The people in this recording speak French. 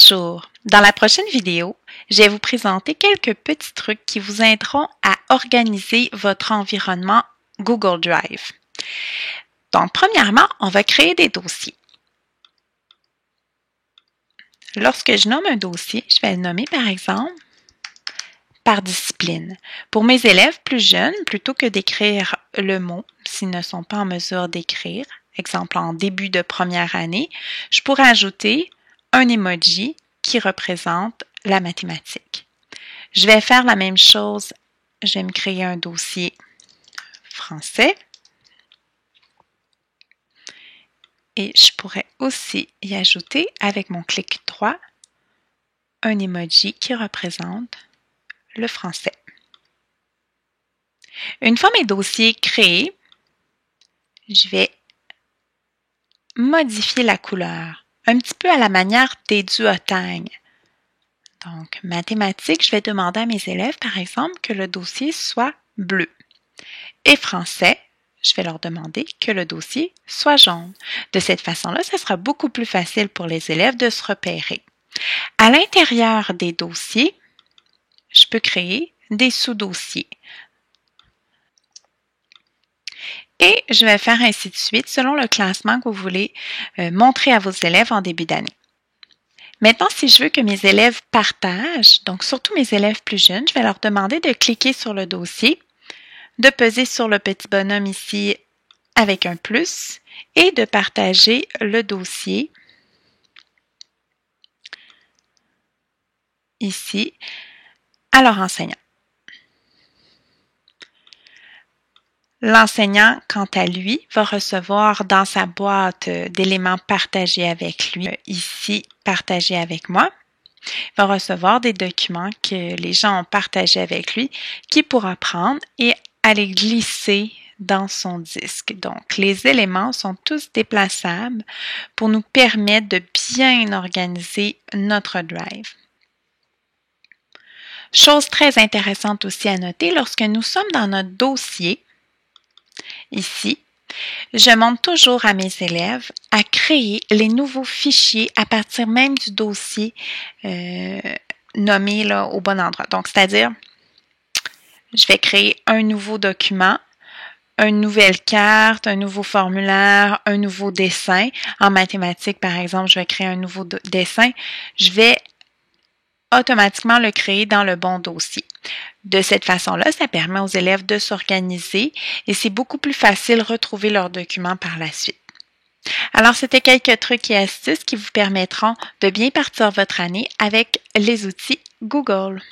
Bonjour! Dans la prochaine vidéo, je vais vous présenter quelques petits trucs qui vous aideront à organiser votre environnement Google Drive. Donc, premièrement, on va créer des dossiers. Lorsque je nomme un dossier, je vais le nommer par exemple par discipline. Pour mes élèves plus jeunes, plutôt que d'écrire le mot, s'ils ne sont pas en mesure d'écrire, exemple en début de première année, je pourrais ajouter un emoji qui représente la mathématique. Je vais faire la même chose, je vais me créer un dossier français et je pourrais aussi y ajouter avec mon clic droit un emoji qui représente le français. Une fois mes dossiers créés, je vais modifier la couleur, un petit peu à la manière des duotangs. Donc, mathématiques, je vais demander à mes élèves, par exemple, que le dossier soit bleu. Et français, je vais leur demander que le dossier soit jaune. De cette façon-là, ça sera beaucoup plus facile pour les élèves de se repérer. À l'intérieur des dossiers, je peux créer des sous-dossiers. Et je vais faire ainsi de suite selon le classement que vous voulez montrer à vos élèves en début d'année. Maintenant, si je veux que mes élèves partagent, donc surtout mes élèves plus jeunes, je vais leur demander de cliquer sur le dossier, de peser sur le petit bonhomme ici avec un plus et de partager le dossier ici à leur enseignant. L'enseignant, quant à lui, va recevoir dans sa boîte d'éléments partagés avec lui, ici partagés avec moi, va recevoir des documents que les gens ont partagés avec lui, qu'il pourra prendre et aller glisser dans son disque. Donc, les éléments sont tous déplaçables pour nous permettre de bien organiser notre drive. Chose très intéressante aussi à noter, lorsque nous sommes dans notre dossier, ici, je montre toujours à mes élèves à créer les nouveaux fichiers à partir même du dossier nommé là, au bon endroit. Donc, c'est-à-dire, je vais créer un nouveau document, une nouvelle carte, un nouveau formulaire, un nouveau dessin. En mathématiques, par exemple, je vais créer un nouveau dessin. Je vais automatiquement le créer dans le bon dossier. De cette façon-là, ça permet aux élèves de s'organiser et c'est beaucoup plus facile de retrouver leurs documents par la suite. Alors, c'était quelques trucs et astuces qui vous permettront de bien partir votre année avec les outils Google.